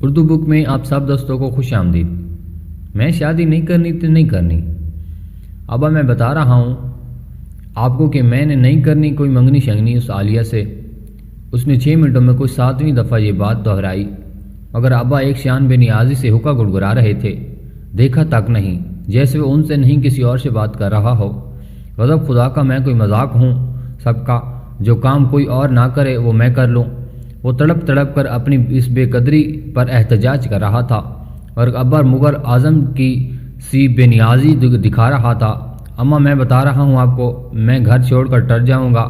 اردو بک میں آپ سب دوستوں کو خوش آمدید۔ میں شادی نہیں کرنی تو نہیں کرنی۔ ابا میں بتا رہا ہوں آپ کو کہ میں نے نہیں کرنی کوئی منگنی شنگنی اس عالیہ سے۔ اس نے 6 منٹوں میں کوئی 7ویں دفعہ یہ بات دہرائی، مگر ابا ایک شان بے نیازی سے حقہ گڑگڑا رہے تھے، دیکھا تک نہیں، جیسے وہ ان سے نہیں کسی اور سے بات کر رہا ہو۔ غضب خدا کا میں کوئی مذاق ہوں سب کا، جو کام کوئی اور نہ کرے وہ میں کر لوں۔ وہ تڑپ تڑپ کر اپنی اس بے قدری پر احتجاج کر رہا تھا اور ابا مغل اعظم کی سی بے نیازی دکھا رہا تھا۔ اماں میں بتا رہا ہوں آپ کو، میں گھر چھوڑ کر ٹر جاؤں گا،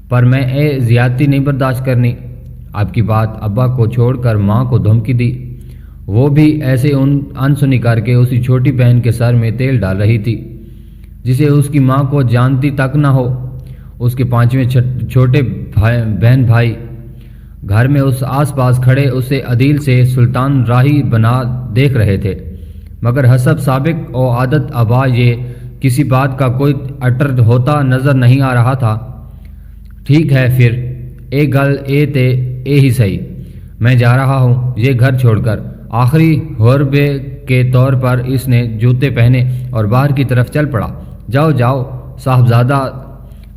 پر میں زیادتی نہیں برداشت کرنی۔ آپ کی بات ابا کو چھوڑ کر ماں کو دھمکی دی، وہ بھی ایسے انسنی کر کے اسی چھوٹی بہن کے سر میں تیل ڈال رہی تھی جسے اس کی ماں کو جانتی تک نہ ہو۔ اس کے 5ویں چھوٹے بہن بھائی گھر میں اس آس پاس کھڑے اسے عدیل سے سلطان راہی بنا دیکھ رہے تھے، مگر حسب سابق و عادت ابا یہ کسی بات کا کوئی اٹر ہوتا نظر نہیں آ رہا تھا۔ ٹھیک ہے پھر ایک گل تے اے ہی صحیح، میں جا رہا ہوں یہ گھر چھوڑ کر۔ آخری حربے کے طور پر اس نے جوتے پہنے اور باہر کی طرف چل پڑا۔ جاؤ جاؤ صاحبزادہ،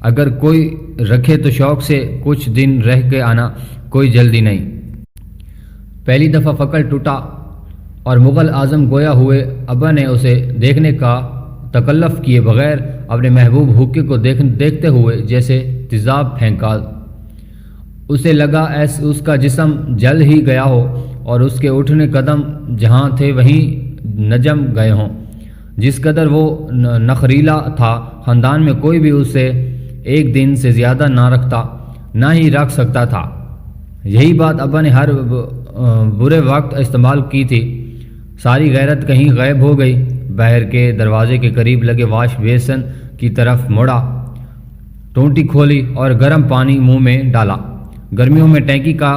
اگر کوئی رکھے تو شوق سے کچھ دن رہ کے آنا، کوئی جلدی نہیں۔ پہلی دفعہ فقر ٹوٹا اور مغل اعظم گویا ہوئے ابا نے اسے دیکھنے کا تکلف کیے بغیر اپنے محبوب حقے کو دیکھتے ہوئے جیسے تیزاب پھینکا۔ اسے لگا ایسے اس کا جسم جل ہی گیا ہو اور اس کے اٹھنے قدم جہاں تھے وہیں نجم گئے ہوں۔ جس قدر وہ نخریلا تھا، خاندان میں کوئی بھی اسے ایک دن سے زیادہ نہ رکھتا، نہ ہی رکھ سکتا تھا۔ یہی بات ابا نے ہر برے وقت استعمال کی تھی۔ ساری غیرت کہیں غائب ہو گئی۔ باہر کے دروازے کے قریب لگے واش بیسن کی طرف مڑا، ٹونٹی کھولی اور گرم پانی منہ میں ڈالا۔ گرمیوں میں ٹینکی کا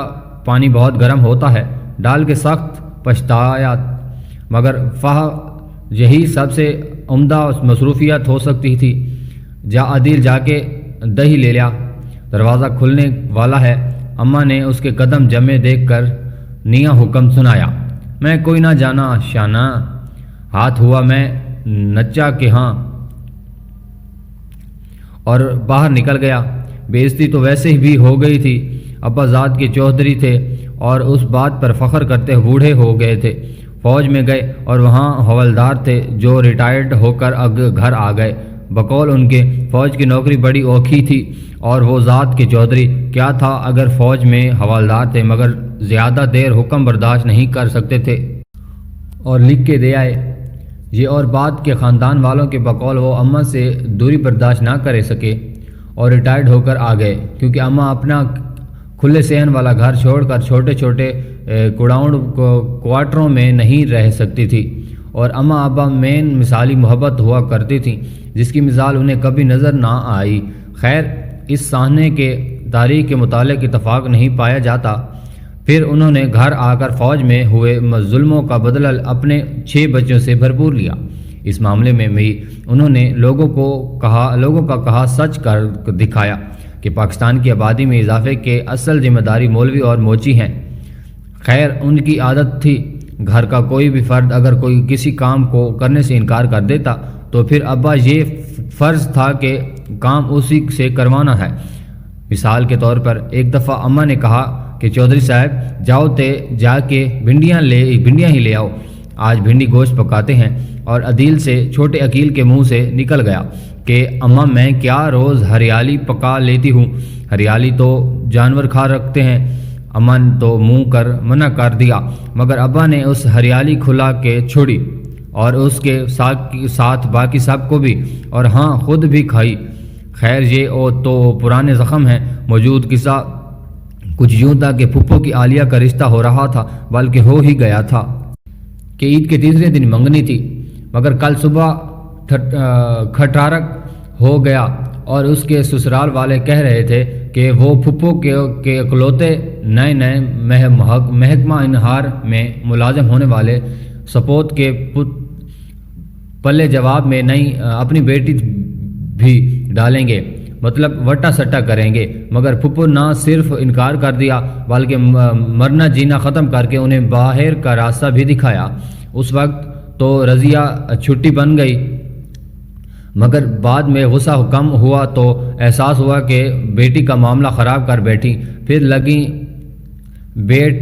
پانی بہت گرم ہوتا ہے، ڈال کے سخت پچھتایا، مگر یہی سب سے عمدہ مصروفیت ہو سکتی تھی۔ عدیل جا کے دہی لے لیا، دروازہ کھلنے والا ہے۔ اماں نے اس کے قدم جمے دیکھ کر نیا حکم سنایا، میں کوئی نہ جانا شانہ۔ ہاتھ ہوا میں نچا کہ ہاں اور باہر نکل گیا۔ بےعزتی تو ویسے ہی بھی ہو گئی تھی، ابا ذات کے چودھری تھے اور اس بات پر فخر کرتے بوڑھے ہو گئے تھے۔ فوج میں گئے اور وہاں حوالدار تھے جو ریٹائرڈ ہو کر گھر آ گئے۔ بقول ان کے فوج کی نوکری بڑی اوکھی تھی اور وہ ذات کے چودھری کیا تھا اگر فوج میں حوالدار تھے، مگر زیادہ دیر حکم برداشت نہیں کر سکتے تھے اور لکھ کے دے آئے۔ یہ اور بات کے خاندان والوں کے بقول وہ اماں سے دوری برداشت نہ کر سکے اور ریٹائرڈ ہو کر آ گئے، کیونکہ اماں اپنا کھلے صحن والا گھر چھوڑ کر چھوٹے چھوٹے کوارٹروں میں نہیں رہ سکتی تھی، اور اماں ابا مین مثالی محبت ہوا کرتی تھیں جس کی مثال انہیں کبھی نظر نہ آئی۔ خیر، اس سانحے کے تاریخ کے متعلق اتفاق نہیں پایا جاتا۔ پھر انہوں نے گھر آ کر فوج میں ہوئے ظلموں کا بدلہ اپنے 6 بچوں سے بھرپور لیا۔ اس معاملے میں بھی انہوں نے لوگوں کا کہا سچ کر دکھایا کہ پاکستان کی آبادی میں اضافے کے اصل ذمہ داری مولوی اور موچی ہیں۔ خیر، ان کی عادت تھی، گھر کا کوئی بھی فرد اگر کوئی کسی کام کو کرنے سے انکار کر دیتا تو پھر ابا یہ فرض تھا کہ کام اسی سے کروانا ہے۔ مثال کے طور پر ایک دفعہ اماں نے کہا کہ چودھری صاحب جاؤ جا کے بھنڈیاں ہی لے آؤ، آج بھنڈی گوشت پکاتے ہیں۔ اور عدیل سے چھوٹے عقیل کے منہ سے نکل گیا کہ اماں میں کیا روز ہریالی پکا لیتی ہوں، ہریالی تو جانور کھا رکھتے ہیں۔ اماں تو منہ کر منع کر دیا، مگر ابا نے اس ہریالی کھلا کے چھوڑی اور اس کے ساتھ باقی سب کو بھی، اور ہاں خود بھی کھائی۔ خیر، یہ تو پرانے زخم ہیں۔ موجود قصہ کچھ یوں تھا کہ پھپھو کی عالیہ کا رشتہ ہو رہا تھا، بلکہ ہو ہی گیا تھا کہ عید کے تیسرے دن منگنی تھی، مگر کل صبح کھٹارک ہو گیا اور اس کے سسرال والے کہہ رہے تھے کہ وہ پھپھو کے اکلوتے نئے محکمہ انہار میں ملازم ہونے والے سپوت کے پلے جواب میں نہیں اپنی بیٹی بھی ڈالیں گے مطلب وٹا سٹا کریں گے، مگر پھپھو نہ صرف انکار کر دیا بلکہ مرنا جینا ختم کر کے انہیں باہر کا راستہ بھی دکھایا۔ اس وقت تو رضیہ چھٹی بن گئی، مگر بعد میں غصہ کم ہوا تو احساس ہوا کہ بیٹی کا معاملہ خراب کر بیٹھی۔ پھر لگیں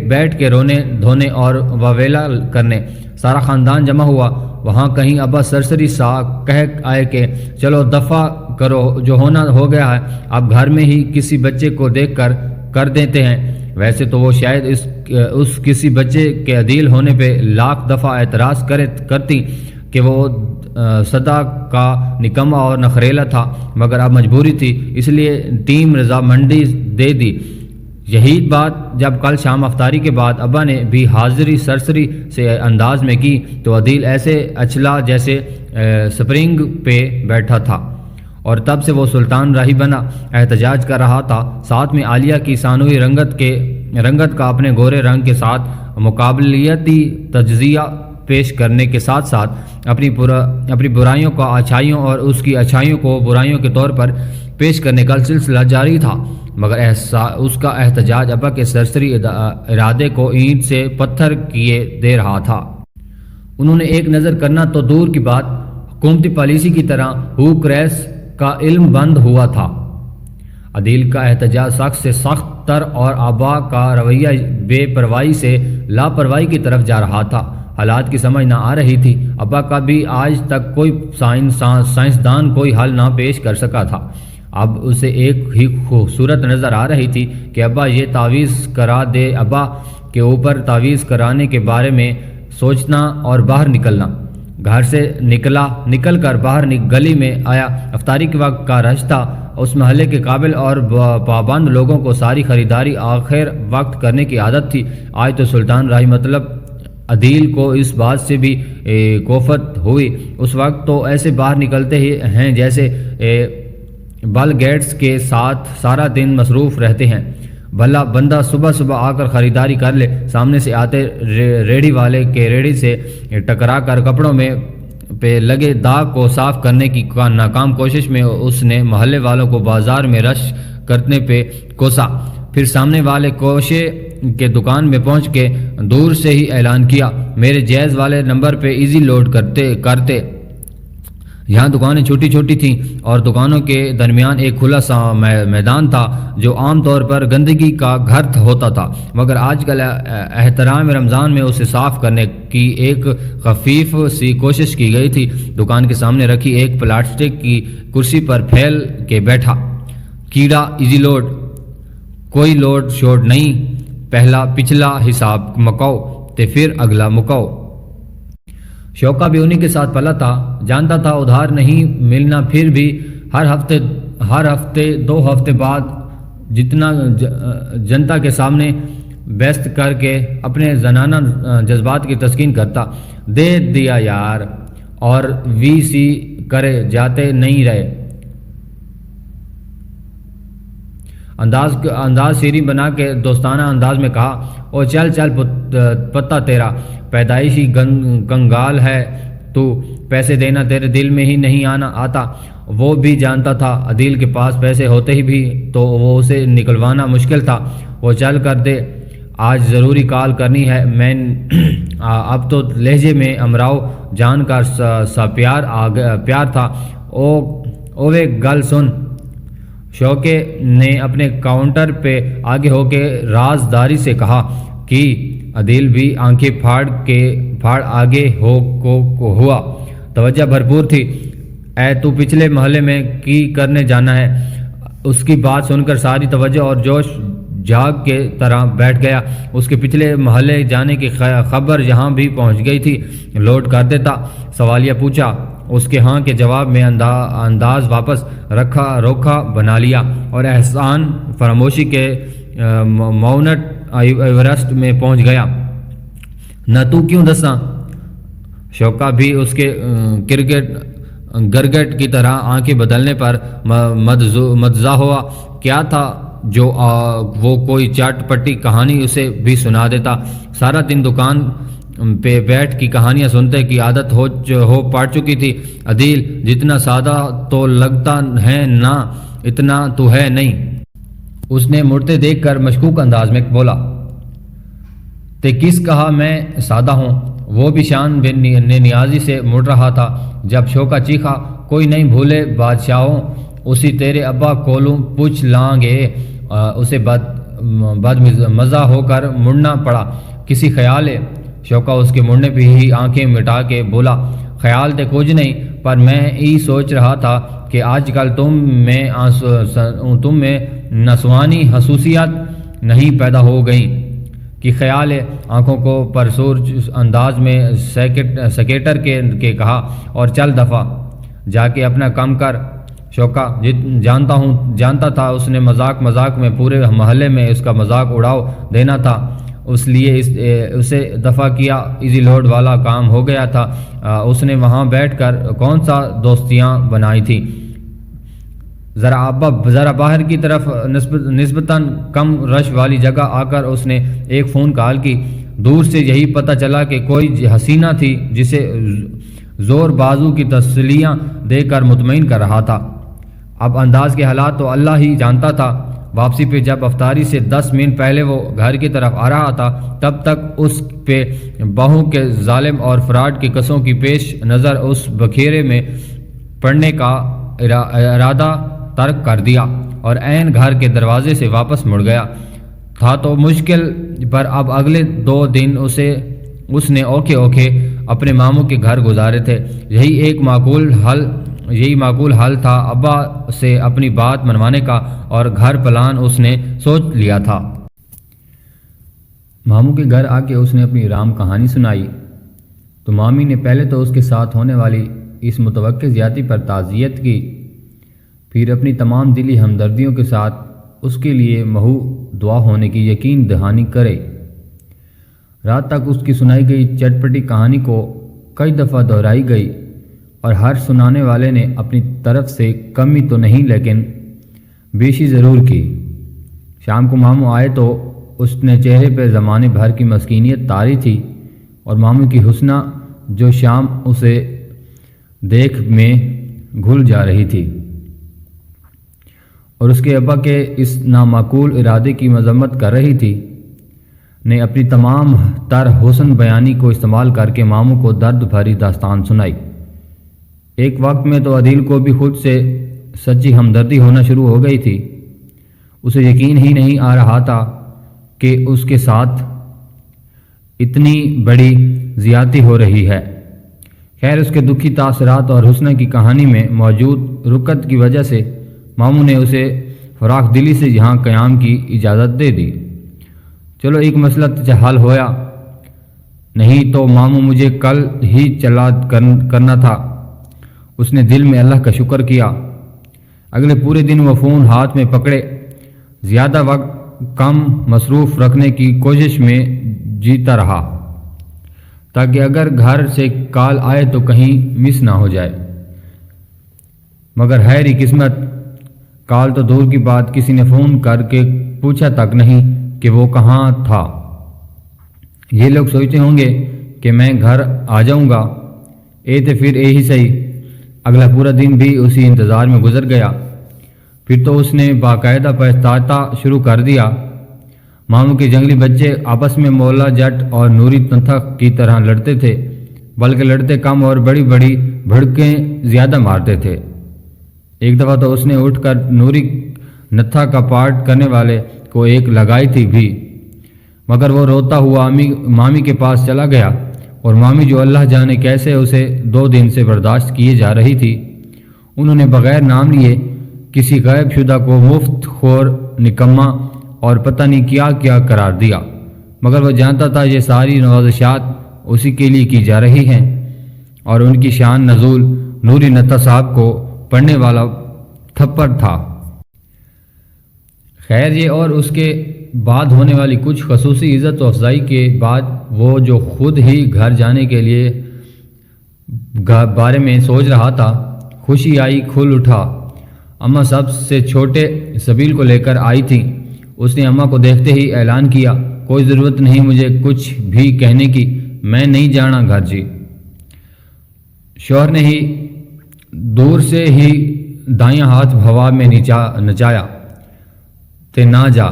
بیٹھ کے رونے دھونے اور واویلا کرنے۔ سارا خاندان جمع ہوا۔ وہاں کہیں ابا سرسری سا کہہ آئے کہ چلو دفع کرو، جو ہونا ہو گیا ہے، اب گھر میں ہی کسی بچے کو دیکھ کر دیتے ہیں۔ ویسے تو وہ شاید اس کسی بچے کے عدیل ہونے پہ لاکھ دفعہ اعتراض کرتی کہ وہ صدا کا نکما اور نخریلا تھا، مگر اب مجبوری تھی، اس لیے ٹیم رضامندی دے دی۔ یہی بات جب کل شام افطاری کے بعد ابا نے بھی حاضری سرسری سے انداز میں کی تو عدیل ایسے اچھلا جیسے سپرنگ پہ بیٹھا تھا، اور تب سے وہ سلطان راہی بنا احتجاج کر رہا تھا۔ ساتھ میں عالیہ کی ثانوی رنگت کا اپنے گورے رنگ کے ساتھ مقابلیتی تجزیہ پیش کرنے کے ساتھ ساتھ اپنی برائیوں کا اچھائیوں اور اس کی اچھائیوں کو برائیوں کے طور پر پیش کرنے کا سلسلہ جاری تھا، مگر اس کا احتجاج ابا کے سرسری ارادے کو اینٹ سے پتھر کیے دے رہا تھا۔ انہوں نے ایک نظر کرنا تو دور کی بات، حکومتی پالیسی کی طرح ہوک ریس کا علم بند ہوا تھا۔ عدیل کا احتجاج سخت سے سخت تر اور ابا کا رویہ بے پرواہی سے لاپرواہی کی طرف جا رہا تھا۔ حالات کی سمجھ نہ آ رہی تھی۔ ابا کا بھی آج تک کوئی سائنسدان کوئی حل نہ پیش کر سکا تھا۔ اب اسے ایک ہی صورت نظر آ رہی تھی کہ ابا یہ تعویذ کرا دے، ابا کے اوپر تعویذ کرانے کے بارے میں سوچنا اور باہر نکلنا۔ گھر سے نکل کر باہر گلی میں آیا۔ افطاری کے وقت کا رش تھا۔ اس محلے کے قابل اور پابند لوگوں کو ساری خریداری آخر وقت کرنے کی عادت تھی۔ آج تو سلطان راہی مطلب عدیل کو اس بات سے بھی کوفت ہوئی۔ اس وقت تو ایسے باہر نکلتے ہی ہیں جیسے بل گیٹس کے ساتھ سارا دن مصروف رہتے ہیں۔ بھلا بندہ صبح آ کر خریداری کر لے۔ سامنے سے آتے ریڑھی والے کے ریڑھی سے ٹکرا کر کپڑوں میں پہ لگے داغ کو صاف کرنے کی ناکام کوشش میں اس نے محلے والوں کو بازار میں رش کرنے پہ کوسا۔ پھر سامنے والے کوشے کے دکان میں پہنچ کے دور سے ہی اعلان کیا، میرے جیز والے نمبر پہ ایزی لوڈ کرتے۔ یہاں دکانیں چھوٹی تھیں اور دکانوں کے درمیان ایک کھلا سا میدان تھا جو عام طور پر گندگی کا گھر ہوتا تھا، مگر آج کل احترام رمضان میں اسے صاف کرنے کی ایک خفیف سی کوشش کی گئی تھی۔ دکان کے سامنے رکھی ایک پلاسٹک کی کرسی پر پھیل کے بیٹھا، کیڑا ایزی لوڈ، کوئی لوڈ شوڈ نہیں، پچھلا حساب مکاؤ تے پھر اگلا مکاؤ۔ شوقہ بھی انہی کے ساتھ پلا تھا، جانتا تھا ادھار نہیں ملنا، پھر بھی ہر ہفتے 2 ہفتے بعد جتنا جنتا کے سامنے بیست کر کے اپنے زنانہ جذبات کی تسکین کرتا۔ دے دیا یار، اور وی سی کرے جاتے نہیں رہے۔ انداز شیریں بنا کے دوستانہ انداز میں کہا، او چل پتہ تیرا پیدائشی کنگال ہے تو، پیسے دینا تیرے دل میں ہی نہیں آتا۔ وہ بھی جانتا تھا عدیل کے پاس پیسے ہوتے ہی بھی تو وہ اسے نکلوانا مشکل تھا۔ وہ چل کر دے، آج ضروری کال کرنی ہے۔ میں اب تو لہجے میں امراؤ جان کا سا پیار تھا۔ اوے گل سن، شوقے نے اپنے کاؤنٹر پہ آگے ہو کے رازداری سے کہا کہ عدیل بھی آنکھیں پھاڑ آگے ہوا، توجہ بھرپور تھی۔ اے تو پچھلے محلے میں کی کرنے جانا ہے؟ اس کی بات سن کر ساری توجہ اور جوش جھاگ کے طرح بیٹھ گیا۔ اس کے پچھلے محلے جانے کی خبر یہاں بھی پہنچ گئی تھی۔ لوڈ کر دیتا؟ سوالیہ پوچھا۔ اس کے ہاں کے جواب میں انداز واپس روکھا بنا لیا اور احسان فراموشی کے ماؤنٹ ایورسٹ میں پہنچ گیا۔ نہ تو کیوں دساں؟ شوقہ بھی اس کے گرگٹ کی طرح آنکھیں بدلنے پر مدزا ہوا۔ کیا تھا جو وہ کوئی چاٹ پٹی کہانی اسے بھی سنا دیتا؟ سارا دن دکان پہ بیٹھ کی کہانیاں سنتے کی عادت ہو پڑ چکی تھی۔ عدیل جتنا سادہ تو لگتا ہے نا، اتنا تو ہے نہیں۔ اس نے مڑتے دیکھ کر مشکوک انداز میں بولا، تے کس کہا میں سادہ ہوں؟ وہ بھی شان بن نیازی سے مڑ رہا تھا جب شوکا چیخا، کوئی نہیں بھولے بادشاہوں، اسی تیرے ابا کولوں پوچھ لائیں گے۔ اسے بد مزہ ہو کر مڑنا پڑا۔ کسی خیال ہے؟ شوکا اس کے مڑنے پہ ہی آنکھیں مٹا کے بولا، خیال تے کچھ نہیں، پر میں ہی سوچ رہا تھا کہ آج کل تم میں نسوانی خصوصیات نہیں پیدا ہو گئیں کہ خیال ہے؟ آنکھوں کو پرسور انداز میں سکیٹر کے کہا، اور چل دفعہ جا کے اپنا کام کر۔ شوکا جانتا تھا اس نے مذاق میں پورے محلے میں اس کا مذاق اڑاؤ دینا تھا، اس لیے اسے دفع کیا۔ ایزی لوڈ والا کام ہو گیا تھا۔ اس نے وہاں بیٹھ کر کون سا دوستیاں بنائی تھی۔ ذرا باہر کی طرف نسبتاً کم رش والی جگہ آ کر اس نے ایک فون کال کی۔ دور سے یہی پتہ چلا کہ کوئی حسینہ تھی جسے زور بازو کی تسلیاں دے کر مطمئن کر رہا تھا۔ اب انداز کے حالات تو اللہ ہی جانتا تھا۔ واپسی پہ جب افطاری سے 10 منٹ پہلے وہ گھر کی طرف آ رہا تھا، تب تک اس پہ بہو کے ظالم اور فراڈ کی قصوں کی پیش نظر اس بکھیرے میں پڑنے کا ارادہ ترک کر دیا اور عین گھر کے دروازے سے واپس مڑ گیا تھا۔ تو مشکل پر اب اگلے 2 دن اس نے اوکھے اپنے ماموں کے گھر گزارے تھے۔ یہی معقول حل تھا ابا سے اپنی بات منوانے کا، اور گھر پلان اس نے سوچ لیا تھا۔ ماموں کے گھر آ کے اس نے اپنی رام کہانی سنائی تو مامی نے پہلے تو اس کے ساتھ ہونے والی اس متوقع زیادتی پر تعزیت کی، پھر اپنی تمام دلی ہمدردیوں کے ساتھ اس کے لیے محو دعا ہونے کی یقین دہانی کرے۔ رات تک اس کی سنائی گئی چٹپٹی کہانی کو کئی دفعہ دہرائی گئی، اور ہر سنانے والے نے اپنی طرف سے کمی تو نہیں لیکن بیشی ضرور کی۔ شام کو ماموں آئے تو اس نے چہرے پہ زمانے بھر کی مسکینیت تاری تھی، اور ماموں کی حسنہ جو شام اسے دیکھ میں گھل جا رہی تھی، اور اس کے ابا کے اس نامعقول ارادے کی مذمت کر رہی تھی، نے اپنی تمام تر حسن بیانی کو استعمال کر کے ماموں کو درد بھری داستان سنائی۔ ایک وقت میں تو عدیل کو بھی خود سے سچی ہمدردی ہونا شروع ہو گئی تھی۔ اسے یقین ہی نہیں آ رہا تھا کہ اس کے ساتھ اتنی بڑی زیادتی ہو رہی ہے۔ خیر، اس کے دکھی تاثرات اور حسنہ کی کہانی میں موجود رکت کی وجہ سے ماموں نے اسے فراخ دلی سے یہاں قیام کی اجازت دے دی۔ چلو ایک مسئلہ حل ہویا، نہیں تو ماموں مجھے کل ہی چلا کرنا تھا۔ اس نے دل میں اللہ کا شکر کیا۔ اگلے پورے دن وہ فون ہاتھ میں پکڑے زیادہ وقت کم مصروف رکھنے کی کوشش میں جیتا رہا، تاکہ اگر گھر سے کال آئے تو کہیں مس نہ ہو جائے۔ مگر خیر ہی قسمت، کال تو دور کی بات، کسی نے فون کر کے پوچھا تک نہیں کہ وہ کہاں تھا۔ یہ لوگ سوچتے ہوں گے کہ میں گھر آ جاؤں گا، تے پھر ہی صحیح۔ اگلا پورا دن بھی اسی انتظار میں گزر گیا۔ پھر تو اس نے باقاعدہ پچھتانا شروع کر دیا۔ ماموں کے جنگلی بچے آپس میں مولا جٹ اور نوری نتھا کی طرح لڑتے تھے، بلکہ لڑتے کم اور بڑی بڑی بھڑکیں زیادہ مارتے تھے۔ ایک دفعہ تو اس نے اٹھ کر نوری نتھا کا پارٹ کرنے والے کو ایک لگائی تھی بھی، مگر وہ روتا ہوا مامی کے پاس چلا گیا، اور مامی جو اللہ جانے کیسے اسے 2 دن سے برداشت کیے جا رہی تھی، انہوں نے بغیر نام لیے کسی غائب شدہ کو مفت خور، نکما اور پتہ نہیں کیا قرار دیا، مگر وہ جانتا تھا یہ ساری نوازشات اسی کے لیے کی جا رہی ہیں، اور ان کی شان نزول نوری نتھا صاحب کو پڑھنے والا تھپڑ تھا۔ خیر، یہ اور اس کے بعد ہونے والی کچھ خصوصی عزت و افزائی کے بعد وہ جو خود ہی گھر جانے کے لیے بارے میں سوچ رہا تھا، خوشی آئی، کھل اٹھا۔ اماں سب سے چھوٹے سبیل کو لے کر آئی تھی۔ اس نے اماں کو دیکھتے ہی اعلان کیا، کوئی ضرورت نہیں مجھے کچھ بھی کہنے کی، میں نہیں جانا گھر جی۔ شوہر نے ہی دور سے ہی دائیں ہاتھ ہوا میں نچایا تے نہ جا،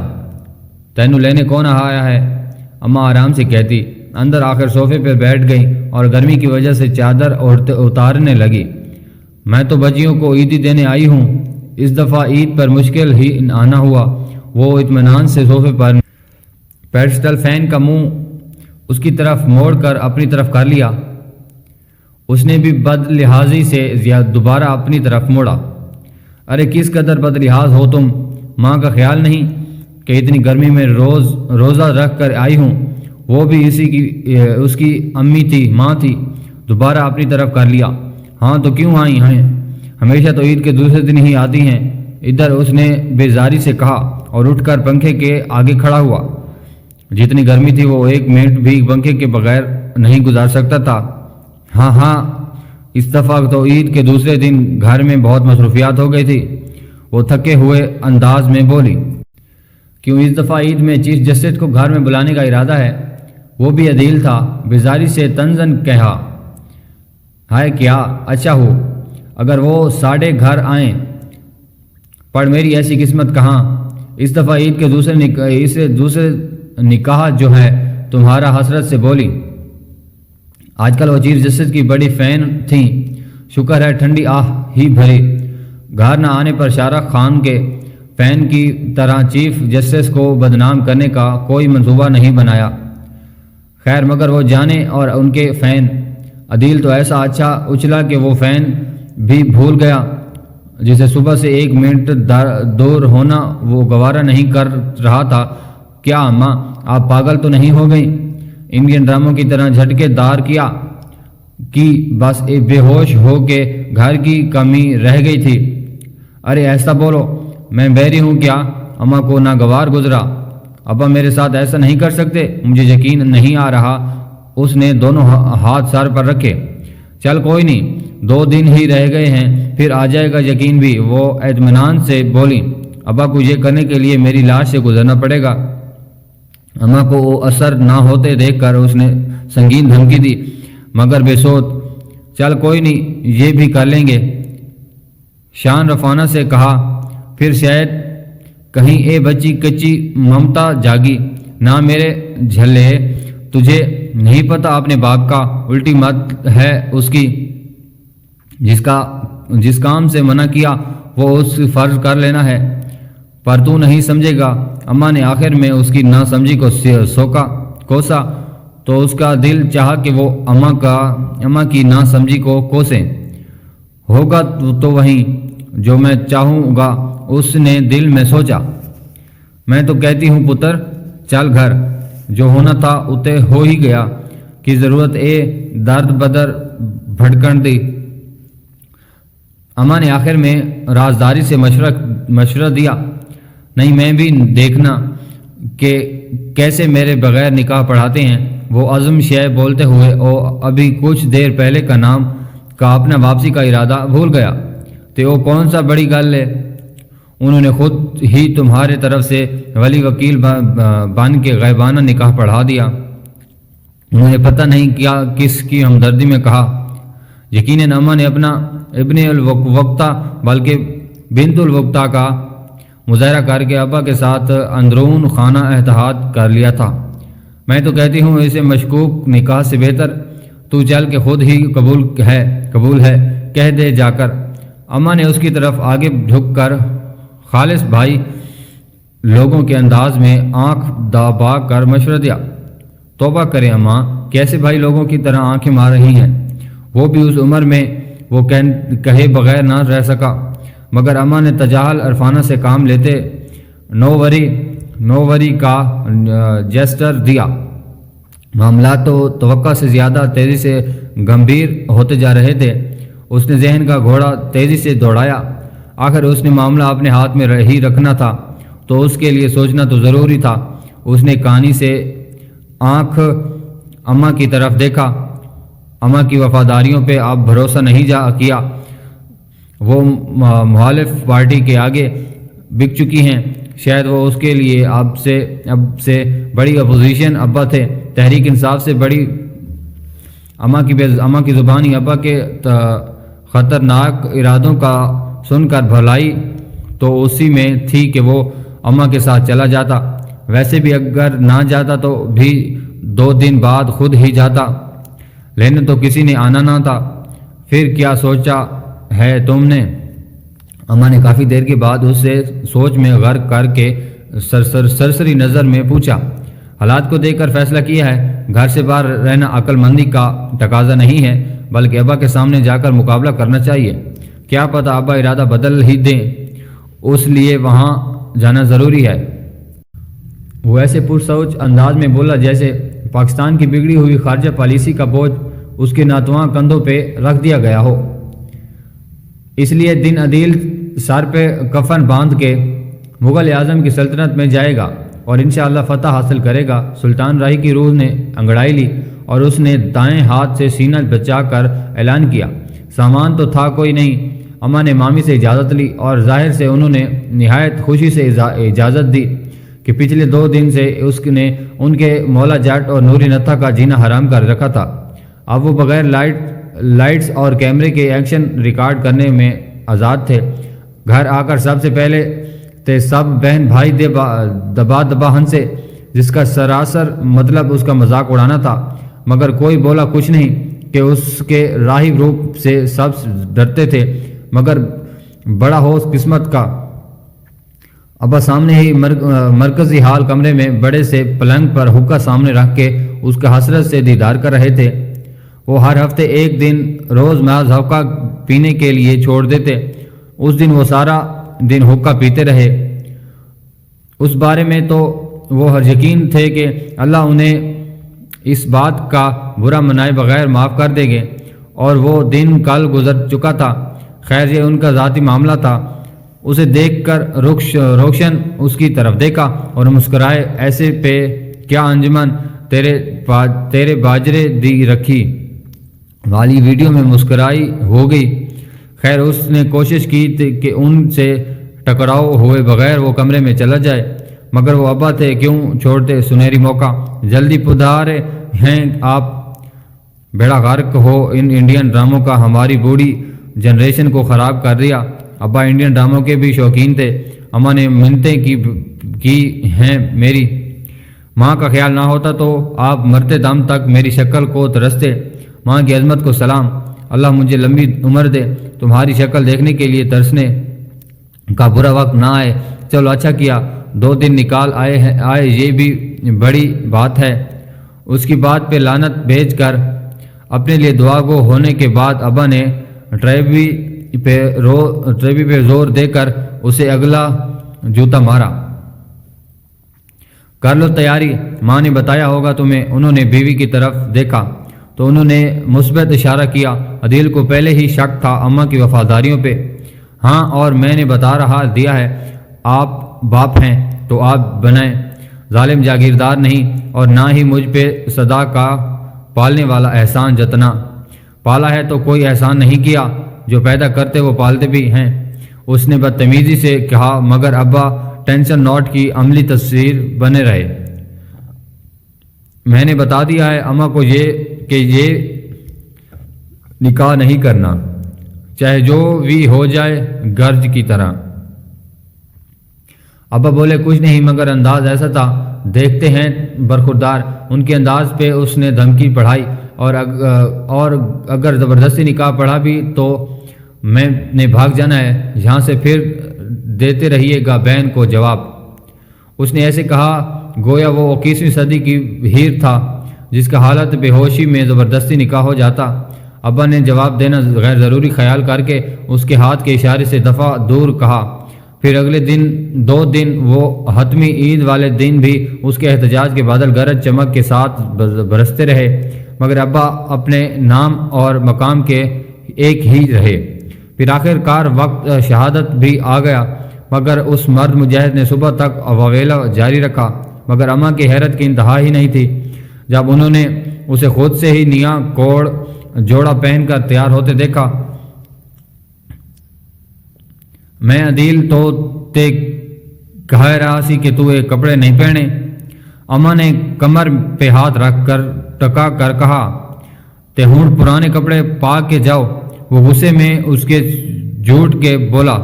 تینو لینے کون آیا ہے؟ اماں آرام سے کہتی۔ اندر آخر صوفے پہ بیٹھ گئی اور گرمی کی وجہ سے چادر اتارنے لگی۔ میں تو بچیوں کو عیدی دینے آئی ہوں، اس دفعہ عید پر مشکل ہی آنا ہوا۔ وہ اطمینان سے صوفے پر پیڈسٹل فین کا منہ اس کی طرف موڑ کر اپنی طرف کر لیا۔ اس نے بھی بد لحاظی سے دوبارہ اپنی طرف موڑا۔ ارے کس قدر بد لحاظ ہو تم، ماں کا خیال نہیں کہ اتنی گرمی میں روزہ رکھ کر آئی ہوں؟ وہ بھی اس کی امی تھی، ماں تھی۔ دوبارہ اپنی طرف کر لیا۔ ہاں تو کیوں آئی ہیں؟ ہمیشہ تو عید کے دوسرے دن ہی آتی ہیں۔ ادھر اس نے بیزاری سے کہا اور اٹھ کر پنکھے کے آگے کھڑا ہوا۔ جتنی گرمی تھی وہ ایک منٹ بھی پنکھے کے بغیر نہیں گزار سکتا تھا۔ ہاں اس دفعہ تو عید کے دوسرے دن گھر میں بہت مصروفیات ہو گئی تھی، وہ تھکے ہوئے انداز میں بولی۔ کیوں اس دفعہ عید میں چیف جسٹس کو گھر میں بلانے کا ارادہ ہے؟ وہ بھی عدیل تھا، بیزاری سے طنزاً کہا۔ ہائے کیا اچھا ہو اگر وہ ساڑھے گھر آئیں، پر میری ایسی قسمت کہاں۔ اس دفعہ عید کے دوسرے نکاح جو ہے تمہارا، حسرت سے بولی۔ آج کل وہ چیف جسٹس کی بڑی فین تھیں، شکر ہے ٹھنڈی آہ ہی بھری۔ گھر نہ آنے پر شاہ رخ خان کے فین کی طرح چیف جسٹس کو بدنام کرنے کا کوئی منصوبہ نہیں بنایا۔ خیر مگر وہ جانے اور ان کے فین۔ عدیل تو ایسا اچھا اچھلا کہ وہ فین بھی بھول گیا، جسے صبح سے ایک منٹ دور ہونا وہ گوارا نہیں کر رہا تھا۔ کیا اماں آپ پاگل تو نہیں ہو گئیں؟ انڈین ڈراموں کی طرح جھٹکے دار کی بس بے ہوش ہو کے گھر کی کمی رہ گئی تھی۔ ارے ایسا بولو، میں بحری ہوں کیا؟ اماں کو ناگوار گزرا۔ ابا میرے ساتھ ایسا نہیں کر سکتے، مجھے یقین نہیں آ رہا۔ اس نے دونوں ہاتھ سر پر رکھے۔ چل کوئی نہیں، 2 دن ہی رہ گئے ہیں، پھر آ جائے گا یقین بھی، وہ اطمینان سے بولی۔ ابا کو یہ کرنے کے لیے میری لاش سے گزرنا پڑے گا۔ اماں کو وہ اثر نہ ہوتے دیکھ کر اس نے سنگین دھمکی دی، مگر بے سود۔ چل کوئی نہیں، یہ بھی کر لیں گے، شان رفانہ سے کہا۔ پھر شاید کہیں اے بچی کچی ممتا جاگی نہ میرے جھلے، تجھے نہیں پتہ اپنے باپ کا، الٹی مت ہے اس کی، جس کام سے منع کیا وہ اس فرض کر لینا ہے، پر تو نہیں سمجھے گا۔ اماں نے آخر میں اس کی نہ سمجھی کو کوسا تو اس کا دل چاہا کہ وہ اماں کی نہ سمجھی کو کوسیں۔ ہوگا تو وہیں جو میں چاہوں گا، اس نے دل میں سوچا۔ میں تو کہتی ہوں پتر چل گھر، جو ہونا تھا اتے ہو ہی گیا، کی ضرورت اے درد بدر بھڑکن دی۔ اماں نے آخر میں رازداری سے مشورہ دیا۔ نہیں میں بھی دیکھنا کہ کیسے میرے بغیر نکاح پڑھاتے ہیں۔ وہ عزم شے بولتے ہوئے ابھی کچھ دیر پہلے کا اپنا واپسی کا ارادہ بھول گیا۔ تو وہ کون سا بڑی گل ہے، انہوں نے خود ہی تمہارے طرف سے ولی وکیل بن کے غیبانہ نکاح پڑھا دیا۔ انہوں نے پتہ نہیں کیا کس کی ہمدردی میں کہا۔ یقیناً اماں نے اپنا ابن الوقتہ بلکہ بنت الوقتہ کا مظاہرہ کر کے ابا کے ساتھ اندرون خانہ اتحاد کر لیا تھا۔ میں تو کہتی ہوں اسے مشکوک نکاح سے بہتر تو چل کے خود ہی قبول ہے کہہ دے جا کر۔ اماں نے اس کی طرف آگے جھک کر خالص بھائی لوگوں کے انداز میں آنکھ دبا کر مشورہ دیا۔ توبہ کریں اماں، کیسے بھائی لوگوں کی طرح آنکھیں مار رہی ہیں؟ وہ بھی اس عمر میں وہ کہے بغیر نہ رہ سکا، مگر اماں نے تجاہل عرفانہ سے کام لیتے نو وری کا جیسٹر دیا۔ معاملات تو توقع سے زیادہ تیزی سے گمبھیر ہوتے جا رہے تھے۔ اس نے ذہن کا گھوڑا تیزی سے دوڑایا۔ آخر اس نے معاملہ اپنے ہاتھ میں ہی رکھنا تھا تو اس کے لیے سوچنا تو ضروری تھا۔ اس نے کہانی سے آنکھ اماں کی طرف دیکھا۔ اماں کی وفاداریوں پہ اب بھروسہ نہیں کیا، وہ مخالف پارٹی کے آگے بک چکی ہیں۔ شاید وہ اس کے لیے اب سے بڑی اپوزیشن ابا تھے۔ تحریک انصاف سے بڑی اماں کی زبانی ابا کے خطرناک ارادوں کا سن کر بھلائی تو اسی میں تھی کہ وہ اماں کے ساتھ چلا جاتا، ویسے بھی اگر نہ جاتا تو بھی 2 دن بعد خود ہی جاتا، لینے تو کسی نے آنا نہ تھا۔ پھر کیا سوچا ہے تم نے؟ اماں نے کافی دیر کے بعد اس سے سوچ میں غرق کر کے سرسری نظر میں پوچھا۔ حالات کو دیکھ کر فیصلہ کیا ہے، گھر سے باہر رہنا عقل مندی کا تقاضا نہیں ہے، بلکہ ابا کے سامنے جا کر مقابلہ کرنا چاہیے۔ کیا پتہ ابا ارادہ بدل ہی دیں، اس لیے وہاں جانا ضروری ہے۔ وہ ایسے پرسوچ انداز میں بولا جیسے پاکستان کی بگڑی ہوئی خارجہ پالیسی کا بوجھ اس کے ناتواں کندھوں پہ رکھ دیا گیا ہو۔ اس لیے دن عدیل سر پہ کفن باندھ کے مغل اعظم کی سلطنت میں جائے گا اور انشاءاللہ فتح حاصل کرے گا۔ سلطان راہی کی روح نے انگڑائی لی اور اس نے دائیں ہاتھ سے سینہ بچا کر اعلان کیا۔ سامان تو تھا کوئی نہیں۔ اماں نے مامی سے اجازت لی اور ظاہر سے انہوں نے نہایت خوشی سے اجازت دی کہ پچھلے 2 دن سے اس نے ان کے مولا جٹ اور نوری نتھا کا جینا حرام کر رکھا تھا۔ اب وہ بغیر لائٹس اور کیمرے کے ایکشن ریکارڈ کرنے میں آزاد تھے۔ گھر آ کر سب سے پہلے تے سب بہن بھائی دبا ہنسے، جس کا سراسر مطلب اس کا مذاق اڑانا تھا، مگر کوئی بولا کچھ نہیں کہ اس کے راہی روپ سے سب ڈرتے تھے، مگر بڑا ہوش قسمت کا۔ ابا سامنے ہی مرکزی ہال کمرے میں بڑے سے پلنگ پر حقہ سامنے رکھ کے اس کا حسرت سے دیدار کر رہے تھے۔ وہ ہر ہفتے 1 دن روز محض حقہ پینے کے لیے چھوڑ دیتے۔ اس دن وہ سارا دن حقہ پیتے رہے۔ اس بارے میں تو وہ ہر یقین تھے کہ اللہ انہیں اس بات کا برا منائے بغیر معاف کر دے گے، اور وہ دن کل گزر چکا تھا۔ خیر یہ ان کا ذاتی معاملہ تھا۔ اسے دیکھ کر روشن اس کی طرف دیکھا اور مسکرائے، ایسے پہ کیا انجمن تیرے باجرے دی رکھی والی ویڈیو میں مسکرائی ہو گئی۔ خیر اس نے کوشش کی کہ ان سے ٹکراؤ ہوئے بغیر وہ کمرے میں چلا جائے، مگر وہ ابا تھے، کیوں چھوڑتے سنہری موقع۔ جلدی پدھارے ہیں آپ، بیڑا غرق ہو ان انڈین ڈراموں کا، ہماری بوڑھی جنریشن کو خراب کر دیا۔ ابا انڈین ڈراموں کے بھی شوقین تھے۔ اماں نے منتیں کی ہیں، میری ماں کا خیال نہ ہوتا تو آپ مرتے دم تک میری شکل کو ترستے۔ ماں کی عظمت کو سلام، اللہ مجھے لمبی عمر دے، تمہاری شکل دیکھنے کے لیے ترسنے کا برا وقت نہ آئے۔ چلو اچھا کیا 2 دن نکال آئے، یہ بھی بڑی بات ہے۔ اس کی بات پہ لعنت بھیج کر اپنے لیے دعا گو ہونے کے بعد ابا نے ٹریوی پہ زور دے کر اسے اگلا جوتا مارا۔ کر لو تیاری، ماں نے بتایا ہوگا تمہیں۔ انہوں نے بیوی کی طرف دیکھا تو انہوں نے مثبت اشارہ کیا۔ عدیل کو پہلے ہی شک تھا اماں کی وفاداریوں پہ۔ ہاں، اور میں نے بتا رہا دیا ہے، آپ باپ ہیں تو آپ بنائیں، ظالم جاگیردار نہیں، اور نہ ہی مجھ پہ صدا کا پالنے والا احسان جتنا۔ پالا ہے تو کوئی احسان نہیں کیا، جو پیدا کرتے وہ پالتے بھی ہیں، اس نے بدتمیزی سے کہا، مگر ابا ٹینشن نوٹ کی عملی تصویر بنے رہے۔ میں نے بتا دیا ہے اماں کو کہ یہ نکاح نہیں کرنا، چاہے جو بھی ہو جائے، گرج کی طرح۔ ابا بولے کچھ نہیں، مگر انداز ایسا تھا، دیکھتے ہیں برخوردار۔ ان کے انداز پہ اس نے دھمکی پڑھائی، اور اگر زبردستی نکاح پڑھا بھی تو میں نے بھاگ جانا ہے یہاں سے، پھر دیتے رہیے گا بہن کو جواب۔ اس نے ایسے کہا گویا وہ 21ویں صدی کی ہیر تھا جس کا حالت بے ہوشی میں زبردستی نکاح ہو جاتا۔ ابا نے جواب دینا غیر ضروری خیال کر کے اس کے ہاتھ کے اشارے سے دفعہ دور کہا۔ پھر اگلے 2 دن وہ حتمی عید والے دن بھی اس کے احتجاج کے بادل گرج چمک کے ساتھ برستے رہے، مگر ابا اپنے نام اور مقام کے ایک ہی رہے۔ پھر آخر کار وقت شہادت بھی آ گیا، مگر اس مرد مجاہد نے صبح تک واویلا جاری رکھا، مگر اماں کی حیرت کی انتہا ہی نہیں تھی جب انہوں نے اسے خود سے ہی نیا کوڑ جوڑا پہن کر تیار ہوتے دیکھا۔ میں عدیل تو تے کہہ رہا سی کہ تو یہ کپڑے نہیں پہنے۔ اماں نے کمر پہ ہاتھ رکھ کر ٹکا کر کہا، تے ہون پرانے کپڑے پا کے جاؤ۔ وہ غصے میں اس کے جھوٹ کے بولا،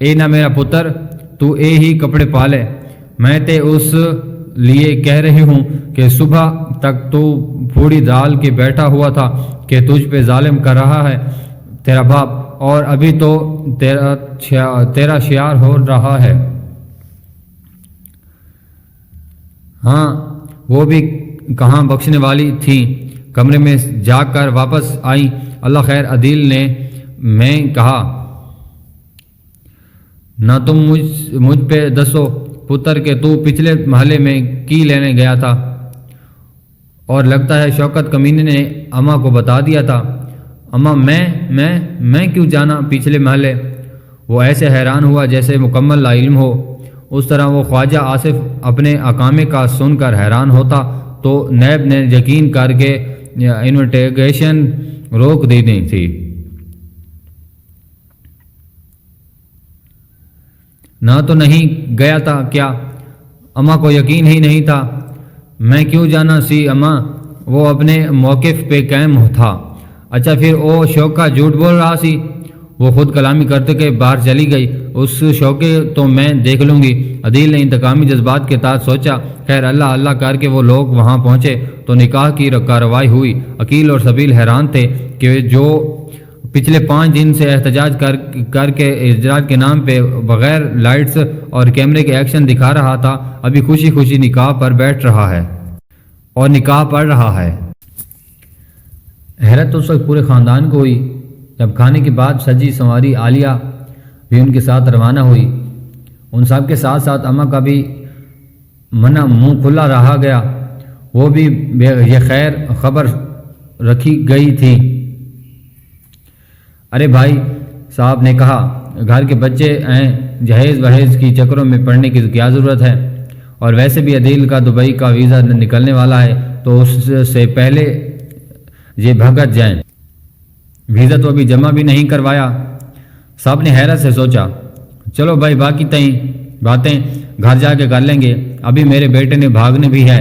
اے نہ میرا پتر، تو اے ہی کپڑے پالے، میں تے اس لیے کہہ رہی ہوں کہ صبح تک تو پھوڑی ڈال کے بیٹھا ہوا تھا کہ تجھ پہ ظالم کر رہا ہے تیرا باپ، اور ابھی تو تیرا شیار ہو رہا ہے۔ ہاں وہ بھی کہاں بخشنے والی تھیں، کمرے میں جا کر واپس آئیں۔ اللہ خیر، عدیل نے میں کہا، نہ تم مجھ پہ دسو پتر کہ تو پچھلے محلے میں کی لینے گیا تھا، اور لگتا ہے شوکت کمینے نے اماں کو بتا دیا تھا۔ اماں میں کیوں جانا پچھلے محلے؟ وہ ایسے حیران ہوا جیسے مکمل لا علم ہو، اس طرح وہ خواجہ آصف اپنے اقامے کا سن کر حیران ہوتا تو نیب نے یقین کر کے انویٹیگیشن روک دی تھی۔ نہ تو نہیں گیا تھا کیا؟ اماں کو یقین ہی نہیں تھا۔ میں کیوں جانا سی اماں؟ وہ اپنے موقف پہ قائم تھا۔ اچھا پھر او شوکا جھوٹ بول رہا سی؟ وہ خود کلامی کرتے کہ باہر چلی گئی، اس شوکے تو میں دیکھ لوں گی۔ عدیل نے انتقامی جذبات کے تحت سوچا۔ خیر اللہ اللہ کر کے وہ لوگ وہاں پہنچے تو نکاح کی کارروائی ہوئی۔ عقیل اور سبیل حیران تھے کہ جو پچھلے 5 دن سے احتجاج کر کے اجراج کے نام پہ بغیر لائٹس اور کیمرے کے ایکشن دکھا رہا تھا، ابھی خوشی خوشی نکاح پر بیٹھ رہا ہے اور نکاح پڑھ رہا ہے۔ حیرت تو اس وقت پورے خاندان کو ہوئی جب کھانے کے بعد سجی سنواری عالیہ بھی ان کے ساتھ روانہ ہوئی۔ ان سب کے ساتھ ساتھ اماں کا بھی منہ کھلا رہا گیا، وہ بھی یہ خیر خبر رکھی گئی تھی۔ ارے بھائی صاحب نے کہا، گھر کے بچے ہیں، جہیز وہیز کی چکروں میں پڑنے کی کیا ضرورت ہے؟ اور ویسے بھی عدیل کا دبئی کا ویزا نکلنے والا ہے تو اس سے پہلے یہ بھگت جائیں۔ ویزا تو ابھی جمع بھی نہیں کروایا۔ صاحب نے حیرت سے سوچا، چلو بھائی باقی باتیں گھر جا کے کر لیں گے، ابھی میرے بیٹے نے بھاگنے بھی ہے۔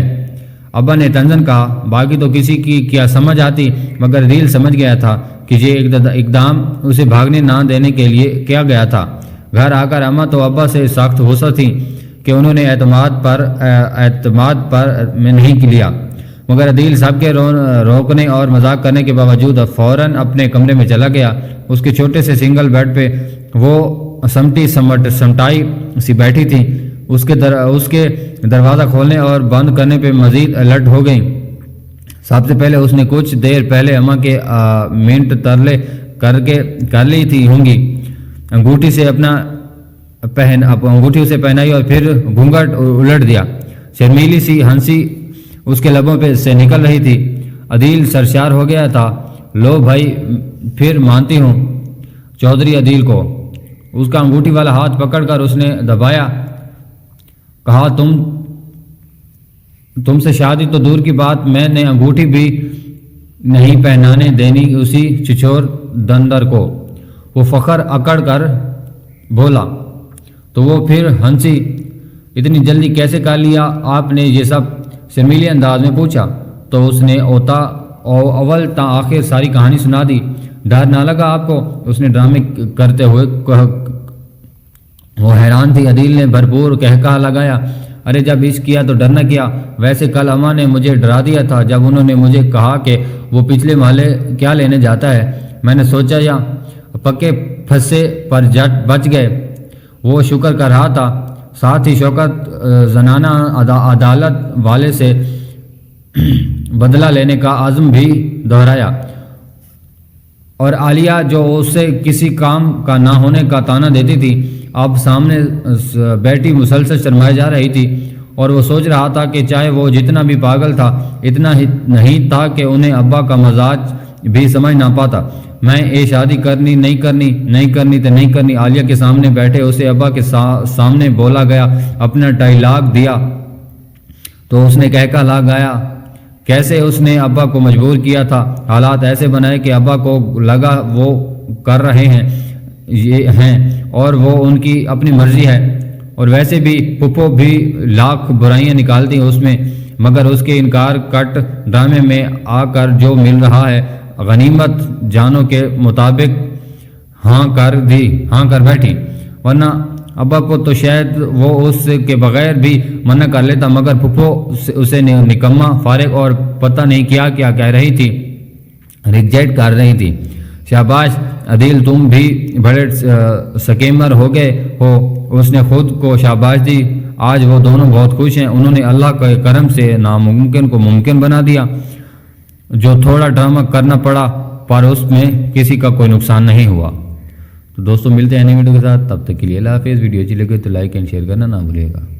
ابا نے تنزن کہا، باقی تو کسی کی کیا سمجھ آتی، مگر عدیل سمجھ گیا تھا کہ یہ اقدام اسے بھاگنے نہ دینے کے لیے کیا گیا تھا۔ گھر آ کر اماں تو ابا سے سخت غصہ تھیں کہ انہوں نے اعتماد پر میں نہیں لیا، مگر عدیل سب کے روکنے اور مذاق کرنے کے باوجود فوراً اپنے کمرے میں چلا گیا۔ اس کے چھوٹے سے سنگل بیڈ پہ وہ سمٹائی سی بیٹھی تھی، اس کے دروازہ کھولنے اور بند کرنے پہ مزید الرٹ ہو گئیں۔ سب سے پہلے اس نے کچھ دیر پہلے اماں کے منٹ ترلے کر لی تھی ہوں گی، انگوٹھی اسے پہنائی اور پھر گھونگھٹ الٹ دیا۔ شرمیلی سی ہنسی اس کے لبوں پہ سے نکل رہی تھی۔ عدیل سرشار ہو گیا تھا۔ لو بھائی پھر مانتی ہوں چودھری عدیل کو۔ اس کا انگوٹھی والا ہاتھ پکڑ کر اس نے دبایا، کہا، تم سے شادی تو دور کی بات، میں نے انگوٹھی بھی نہیں پہنانے دینی اسی چچور دندر کو۔ وہ فخر اکڑ کر بولا تو وہ پھر ہنسی، اتنی جلدی کیسے کر لیا آپ نے یہ سب؟ شرمیلی انداز میں پوچھا تو اس نے اول تا آخر ساری کہانی سنا دی۔ ڈر نہ لگا آپ کو؟ اس نے ڈرامے کرتے ہوئے وہ حیران تھی۔ عدیل نے بھرپور کہکہا لگایا، ارے جب عشق کیا تو ڈرنا کیا؟ ویسے کل اماں نے مجھے ڈرا دیا تھا جب انہوں نے مجھے کہا کہ وہ پچھلے محلے کیا لینے جاتا ہے۔ میں نے سوچا یا پکے پھنسے پر جٹ بچ گئے۔ وہ شکر کر رہا تھا، ساتھ ہی شوکت زنانہ عدالت والے سے بدلہ لینے کا عزم بھی دہرایا، اور عالیہ جو اسے کسی کام کا نہ ہونے کا طعنہ دیتی تھی اب سامنے بیٹھی مسلسل شرمائے جا رہی تھی، اور وہ سوچ رہا تھا کہ چاہے وہ جتنا بھی پاگل تھا اتنا ہی نہیں تھا کہ انہیں ابا کا مزاج بھی سمجھ نہ پاتا۔ میں شادی کرنی نہیں کرنی عالیہ کے سامنے بیٹھے اسے ابا کے سامنے بولا گیا، اپنا ڈائیلاگ دیا تو اس نے کہکا لگایا۔ کیسے اس نے ابا کو مجبور کیا تھا، حالات ایسے بنائے کہ ابا کو لگا وہ کر رہے ہیں یہ ہیں اور وہ ان کی اپنی مرضی ہے، اور ویسے بھی پھپھو بھی لاکھ برائیاں نکالتی اس میں، مگر اس کے انکار کٹ ڈرامے میں آ کر جو مل رہا ہے غنیمت جانوں کے مطابق ہاں کر بیٹھی، ورنہ ابا کو تو شاید وہ اس کے بغیر بھی منع کر لیتا، مگر پھپھو اسے نکما، فارغ اور پتہ نہیں کیا کہہ رہی تھی، ریجیکٹ کر رہی تھی۔ شاباش عدیل، تم بھی بڑے سکیمر ہو گئے ہو۔ اس نے خود کو شاباش دی۔ آج وہ دونوں بہت خوش ہیں، انہوں نے اللہ کے کرم سے ناممکن کو ممکن بنا دیا۔ جو تھوڑا ڈرامہ کرنا پڑا پر اس میں کسی کا کوئی نقصان نہیں ہوا۔ تو دوستوں ملتے ہیں نئی ویڈیو کے ساتھ، تب تک کے لیے اللہ حافظ۔ ویڈیو اچھی لگے تو لائک اینڈ شیئر کرنا نہ بھولیے گا۔